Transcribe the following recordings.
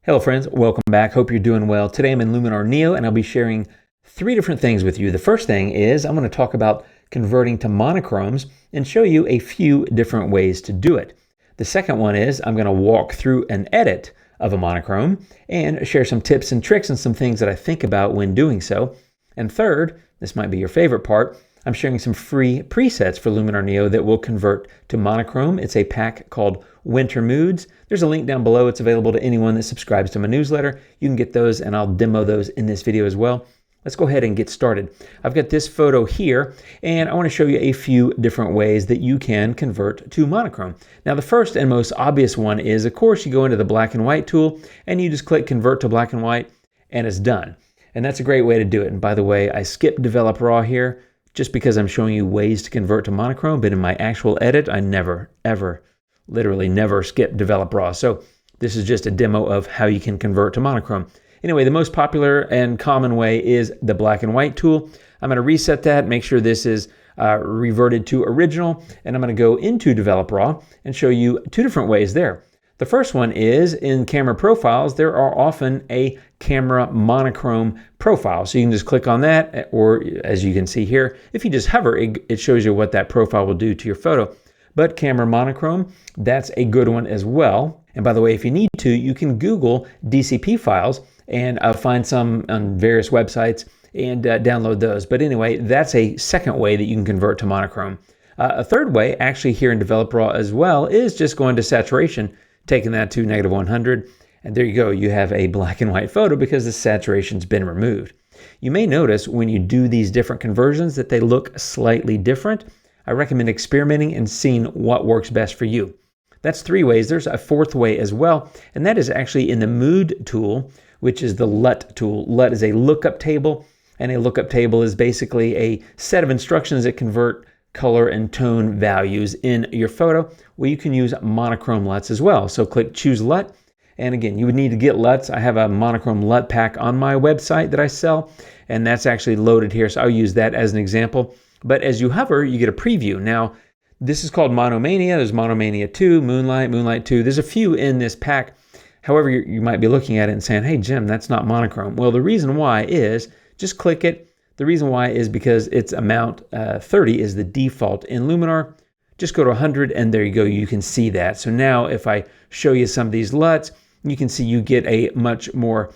Hello friends, welcome back. Hope you're doing well. Today I'm in Luminar Neo and I'll be sharing three different things with you. The first thing is I'm going to talk about converting to monochromes and show you a few different ways to do it. The second one is I'm going to walk through an edit of a monochrome and share some tips and tricks and some things that I think about when doing so. And third, this might be your favorite part, I'm sharing some free presets for Luminar Neo that will convert to monochrome. It's a pack called Winter Moods. There's a link down below. It's available to anyone that subscribes to my newsletter. You can get those and I'll demo those in this video as well. Let's go ahead and get started. I've got this photo here and I want to show you a few different ways that you can convert to monochrome. Now the first and most obvious one is, of course, you go into the black and white tool and you just click convert to black and white and it's done. And that's a great way to do it. And by the way, I skipped develop raw here just because I'm showing you ways to convert to monochrome, but in my actual edit, I never, ever, literally never skip develop raw. So this is just a demo of how you can convert to monochrome. Anyway, the most popular and common way is the black and white tool. I'm going to reset that, make sure this is reverted to original, and I'm going to go into develop raw and show you two different ways there. The first one is in camera profiles, there are often a camera monochrome profile. So you can just click on that, or as you can see here, if you just hover, it shows you what that profile will do to your photo. But camera monochrome, that's a good one as well. And by the way, if you need to, you can Google DCP files and find some on various websites and download those. But anyway, that's a second way that you can convert to monochrome. A third way, actually here in Develop Raw as well, is just going to saturation, taking that to -100, and there you go. You have a black and white photo because the saturation's been removed. You may notice when you do these different conversions that they look slightly different. I recommend experimenting and seeing what works best for you. That's three ways. There's a fourth way as well, and that is actually in the Mood tool, which is the LUT tool. LUT is a lookup table, and a lookup table is basically a set of instructions that convert color and tone values in your photo. Well, you can use monochrome LUTs as well. So click choose LUT. And again, you would need to get LUTs. I have a monochrome LUT pack on my website that I sell, and that's actually loaded here. So I'll use that as an example. But as you hover, you get a preview. Now, this is called Monomania. There's Monomania 2, Moonlight, Moonlight 2. There's a few in this pack. However, you might be looking at it and saying, hey, Jim, that's not monochrome. Well, the reason why is just click it. The reason why is because its amount 30 is the default in Luminar. Just go to 100 and there you go. You can see that. So now if I show you some of these LUTs, you can see you get a much more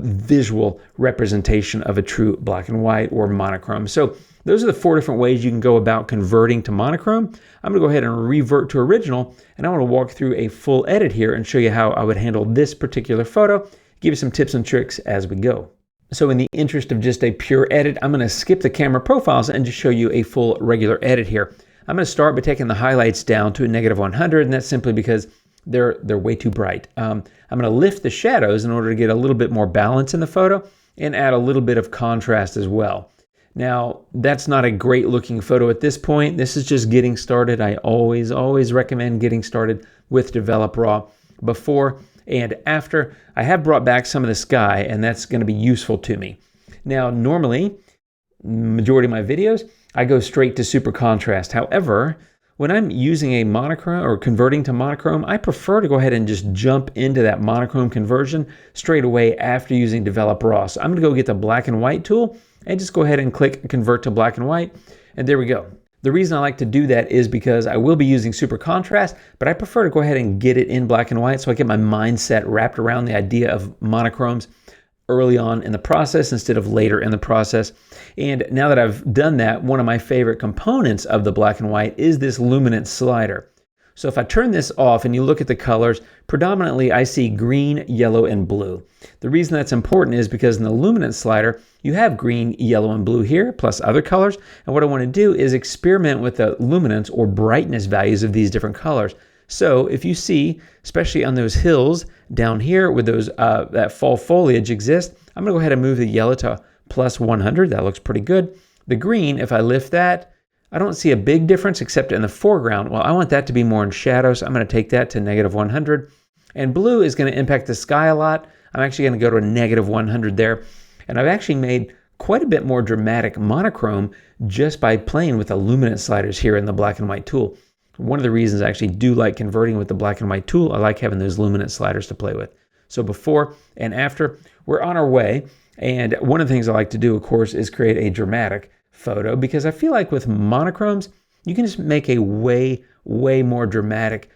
visual representation of a true black and white or monochrome. So those are the four different ways you can go about converting to monochrome. I'm going to go ahead and revert to original, and I want to walk through a full edit here and show you how I would handle this particular photo, give you some tips and tricks as we go. So in the interest of just a pure edit, I'm going to skip the camera profiles and just show you a full regular edit here. I'm going to start by taking the highlights down to a -100, and that's simply because they're way too bright. I'm going to lift the shadows in order to get a little bit more balance in the photo and add a little bit of contrast as well. Now, that's not a great looking photo at this point. This is just getting started. I always recommend getting started with Develop Raw before and after. I have brought back some of the sky, and that's going to be useful to me. Now, normally, majority of my videos, I go straight to super contrast. However, when I'm using a monochrome or converting to monochrome, I prefer to go ahead and just jump into that monochrome conversion straight away after using Develop Raw. So I'm going to go get the black and white tool and just go ahead and click convert to black and white, and there we go. The reason I like to do that is because I will be using super contrast, but I prefer to go ahead and get it in black and white so I get my mindset wrapped around the idea of monochromes early on in the process instead of later in the process. And now that I've done that, one of my favorite components of the black and white is this luminance slider. So if I turn this off and you look at the colors, predominantly I see green, yellow, and blue. The reason that's important is because in the luminance slider, you have green, yellow, and blue here, plus other colors. And what I want to do is experiment with the luminance or brightness values of these different colors. So if you see, especially on those hills down here where those that fall foliage exists, I'm going to go ahead and move the yellow to +100. That looks pretty good. The green, if I lift that, I don't see a big difference except in the foreground. Well, I want that to be more in shadow, so I'm going to take that to -100. And blue is going to impact the sky a lot. I'm actually going to go to a -100 there. And I've actually made quite a bit more dramatic monochrome just by playing with the luminance sliders here in the black and white tool. One of the reasons I actually do like converting with the black and white tool, I like having those luminance sliders to play with. So before and after, we're on our way. And one of the things I like to do, of course, is create a dramatic photo, because I feel like with monochromes, you can just make a way more dramatic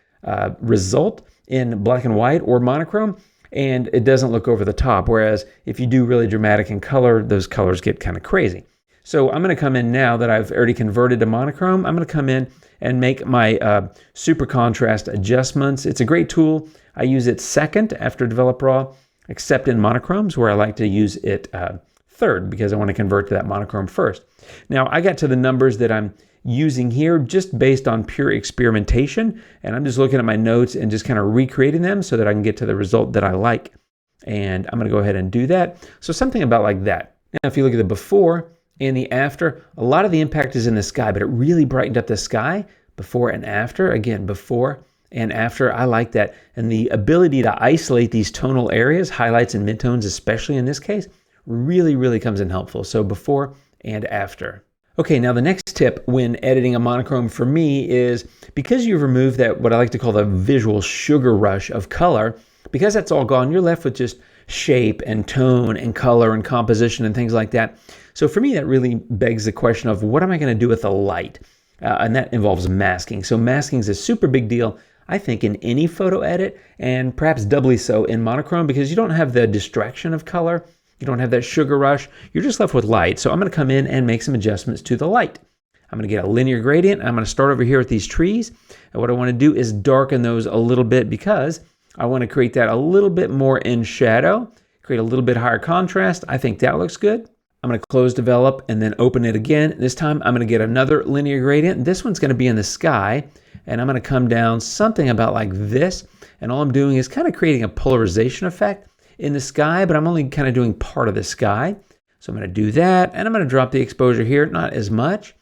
result in black and white or monochrome, and it doesn't look over the top. Whereas if you do really dramatic in color, those colors get kind of crazy. So I'm going to come in, now that I've already converted to monochrome, I'm going to come in and make my super contrast adjustments. It's a great tool. I use it second after Develop Raw, except in monochromes, where I like to use it third, because I want to convert to that monochrome first. Now, I got to the numbers that I'm using here just based on pure experimentation, and I'm just looking at my notes and just kind of recreating them so that I can get to the result that I like. And I'm going to go ahead and do that. So something about like that. Now, if you look at the before and the after, a lot of the impact is in the sky, but it really brightened up the sky before and after. Again, before and after, I like that. And the ability to isolate these tonal areas, highlights and midtones, especially in this case, really comes in helpful. So before and after. Okay, now the next tip when editing a monochrome for me is, because you've removed that, what I like to call the visual sugar rush of color, because that's all gone, you're left with just shape and tone and color and composition and things like that. So for me, that really begs the question of, what am I going to do with the light? And that involves masking. So masking is a super big deal, I think, in any photo edit, and perhaps doubly so in monochrome, because you don't have the distraction of color. You don't have that sugar rush. You're just left with light. So I'm going to come in and make some adjustments to the light. I'm going to get a linear gradient. I'm going to start over here with these trees. And what I want to do is darken those a little bit, because I want to create that a little bit more in shadow, create a little bit higher contrast. I think that looks good. I'm going to close Develop and then open it again. This time I'm going to get another linear gradient. This one's going to be in the sky, and I'm going to come down something about like this. And all I'm doing is kind of creating a polarization effect in the sky, but I'm only kind of doing part of the sky. So I'm going to do that, and I'm going to drop the exposure here, not as much.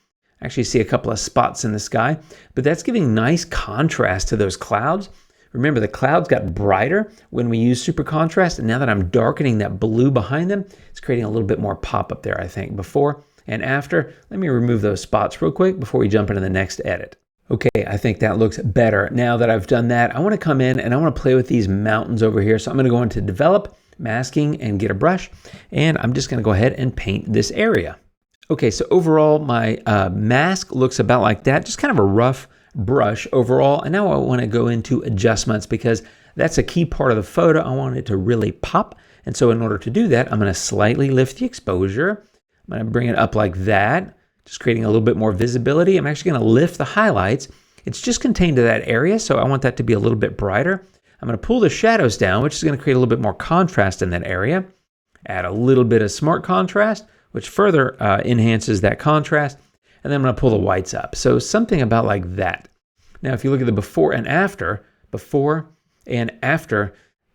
I actually see a couple of spots in the sky, but that's giving nice contrast to those clouds. Remember, the clouds got brighter when we use super contrast, and now that I'm darkening that blue behind them, it's creating a little bit more pop up there, I think. Before and after, let me remove those spots real quick before we jump into the next edit. Okay, I think that looks better. Now that I've done that, I want to come in and I want to play with these mountains over here. So I'm going to go into Develop, Masking, and get a brush. And I'm just going to go ahead and paint this area. Okay, so overall, my mask looks about like that. Just kind of a rough brush overall. And now I want to go into adjustments, because that's a key part of the photo. I want it to really pop. And so in order to do that, I'm going to slightly lift the exposure. I'm going to bring it up like that, just creating a little bit more visibility. I'm actually going to lift the highlights. It's just contained to that area, so I want that to be a little bit brighter. I'm going to pull the shadows down, which is going to create a little bit more contrast in that area. Add a little bit of smart contrast, which further enhances that contrast. And then I'm going to pull the whites up. So something about like that. Now, if you look at the before and after,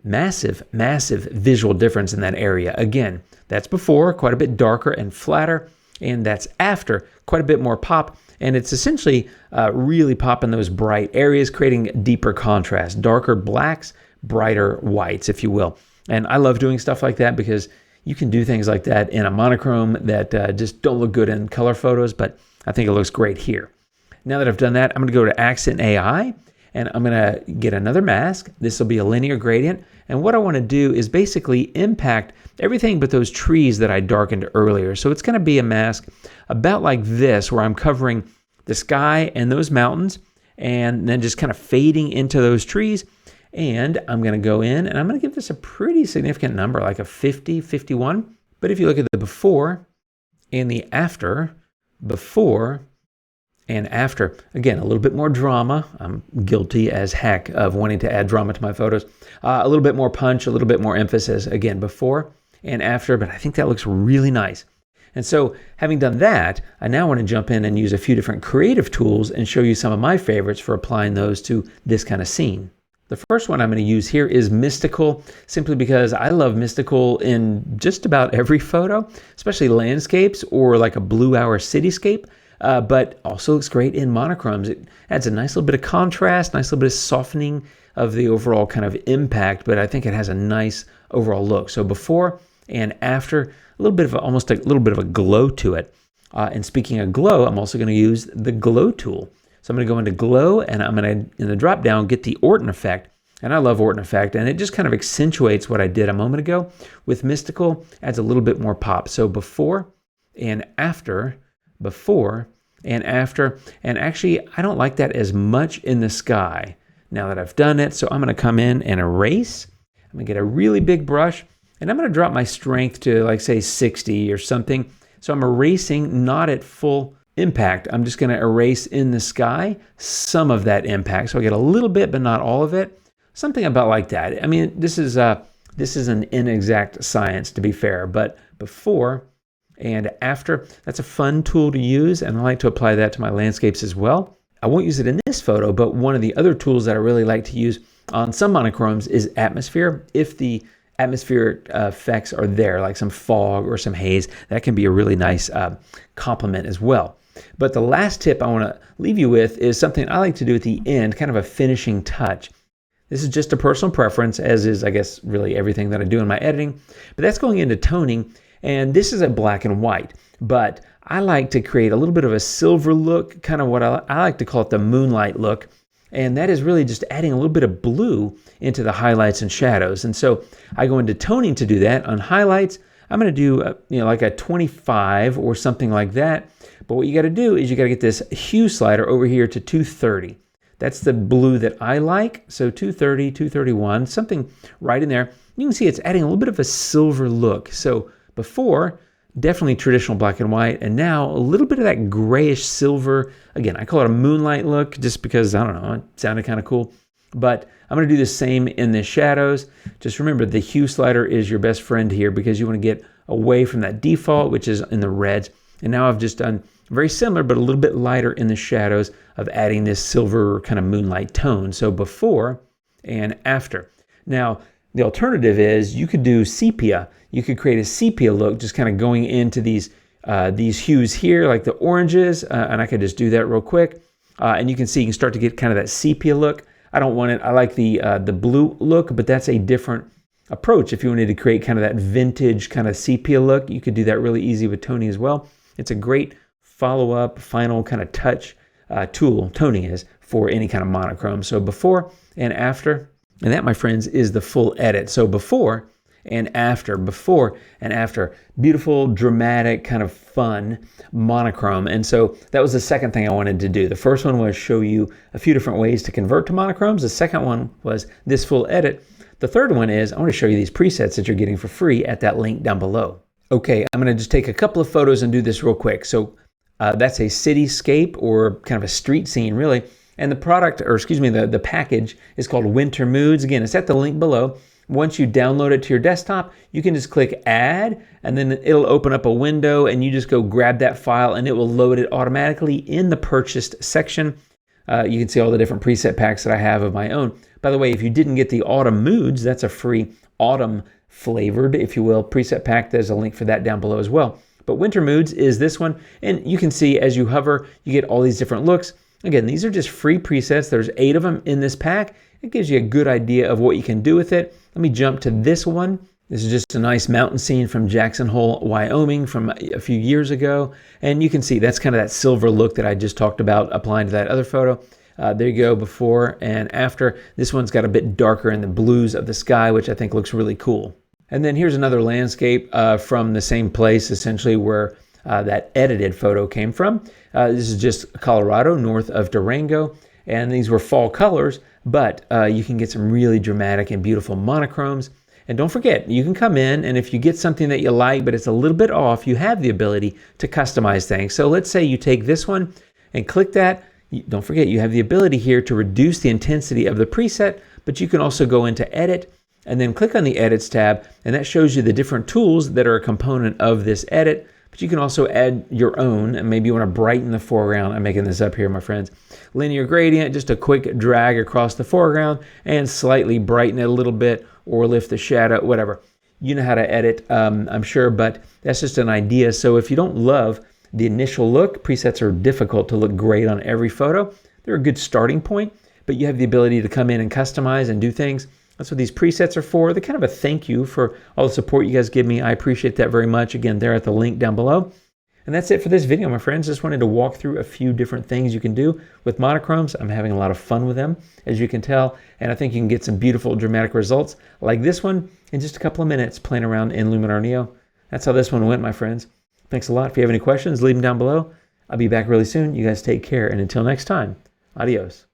massive visual difference in that area. Again, that's before, quite a bit darker and flatter. And that's after, quite a bit more pop. And it's essentially really popping those bright areas, creating deeper contrast, darker blacks, brighter whites, if you will. And I love doing stuff like that, because you can do things like that in a monochrome that just don't look good in color photos, but I think it looks great here. Now that I've done that, I'm going to go to Accent AI, and I'm going to get another mask. This will be a linear gradient. And what I want to do is basically impact everything but those trees that I darkened earlier. So it's going to be a mask about like this, where I'm covering the sky and those mountains, and then just kind of fading into those trees. And I'm going to go in and I'm going to give this a pretty significant number, like a 50, 51. But if you look at the before and the after, before and after, again, a little bit more drama. I'm guilty as heck of wanting to add drama to my photos. A little bit more punch, a little bit more emphasis, again, before and after, but I think that looks really nice. And so having done that, I now want to jump in and use a few different creative tools and show you some of my favorites for applying those to this kind of scene. The first one I'm going to use here is mystical, simply because I love mystical in just about every photo, especially landscapes or like a blue hour cityscape, but also looks great in monochromes. It adds a nice little bit of contrast, nice little bit of softening of the overall kind of impact, but I think it has a nice overall look. So before and after, a little bit of almost a little bit of a glow to it. And speaking of glow, I'm also going to use the glow tool. So I'm going to go into glow, and I'm going to, in the drop down, get the Orton effect. And I love Orton Effect, and it just kind of accentuates what I did a moment ago. With Mystical, adds a little bit more pop. So before and after, before and after, and actually I don't like that as much in the sky now that I've done it. So I'm going to come in and erase. I'm going to get a really big brush, and I'm going to drop my strength to, like, say 60 or something. So I'm erasing not at full impact. I'm just going to erase in the sky some of that impact. So I get a little bit, but not all of it. Something about like that. I mean, this is an inexact science, to be fair, but before and after, that's a fun tool to use, and I like to apply that to my landscapes as well. I won't use it in this photo, but one of the other tools that I really like to use on some monochromes is atmosphere. If the atmospheric effects are there, like some fog or some haze, that can be a really nice complement as well. But the last tip I want to leave you with is something I like to do at the end, kind of a finishing touch. This is just a personal preference, as is, I guess, really everything that I do in my editing. But that's going into toning, and this is a black and white. But I like to create a little bit of a silver look, kind of what I like to call it the moonlight look. And that is really just adding a little bit of blue into the highlights and shadows. And so I go into toning to do that. On highlights, I'm going to do like a 25 or something like that. But what you got to do is you got to get this hue slider over here to 230. That's the blue that I like. So 230, 231, something right in there. You can see it's adding a little bit of a silver look. So before, definitely traditional black and white, and now a little bit of that grayish silver. Again, I call it a moonlight look just because, I don't know, it sounded kind of cool. But I'm going to do the same in the shadows. Just remember, the hue slider is your best friend here because you want to get away from that default, which is in the reds. And now I've just done very similar, but a little bit lighter in the shadows of adding this silver kind of moonlight tone. So before and after. Now, the alternative is you could do sepia. You could create a sepia look, just kind of going into these hues here, like the oranges, and I could just do that real quick. And you can see you can start to get kind of that sepia look. I don't want it. I like the blue look, but that's a different approach. If you wanted to create kind of that vintage kind of sepia look, you could do that really easy with toning as well. It's a great follow-up, final kind of touch tool, toning is, for any kind of monochrome. So before and after, and that, my friends, is the full edit. So before and after, beautiful, dramatic, kind of fun monochrome. And so that was the second thing I wanted to do. The first one was show you a few different ways to convert to monochromes. The second one was this full edit. The third one is I want to show you these presets that you're getting for free at that link down below. Okay, I'm going to just take a couple of photos and do this real quick. So that's a cityscape or kind of a street scene, really. And the product, or excuse me, the package is called Winter Moods. Again, it's at the link below. Once you download it to your desktop, you can just click add, and then it'll open up a window, and you just go grab that file, and it will load it automatically in the purchased section. You can see all the different preset packs that I have of my own. By the way, if you didn't get the Autumn Moods, that's a free autumn flavored, if you will, preset pack. There's a link for that down below as well. But Winter Moods is this one, and you can see as you hover, you get all these different looks. Again, these are just free presets. There's 8 of them in this pack. It gives you a good idea of what you can do with it. Let me jump to this one. This is just a nice mountain scene from Jackson Hole, Wyoming from a few years ago. And you can see that's kind of that silver look that I just talked about applying to that other photo. There you go, before and after. This one's got a bit darker in the blues of the sky, which I think looks really cool. And then here's another landscape from the same place, essentially, where that edited photo came from. This is just Colorado, north of Durango. And these were fall colors, but you can get some really dramatic and beautiful monochromes. And don't forget, you can come in, and if you get something that you like, but it's a little bit off, you have the ability to customize things. So let's say you take this one and click that. Don't forget, you have the ability here to reduce the intensity of the preset, but you can also go into Edit and then click on the Edits tab, and that shows you the different tools that are a component of this edit. But you can also add your own, and maybe you want to brighten the foreground. I'm making this up here, my friends. Linear gradient, just a quick drag across the foreground and slightly brighten it a little bit, or lift the shadow, whatever. You know how to edit, I'm sure, but that's just an idea. So if you don't love the initial look, presets are difficult to look great on every photo. They're a good starting point, but you have the ability to come in and customize and do things. That's what these presets are for. They're kind of a thank you for all the support you guys give me. I appreciate that very much. Again, they're at the link down below. And that's it for this video, my friends. Just wanted to walk through a few different things you can do with monochromes. I'm having a lot of fun with them, as you can tell, and I think you can get some beautiful dramatic results like this one in just a couple of minutes playing around in Luminar Neo. That's how this one went, my friends. Thanks a lot. If you have any questions, leave them down below. I'll be back really soon. You guys take care, and until next time, adios.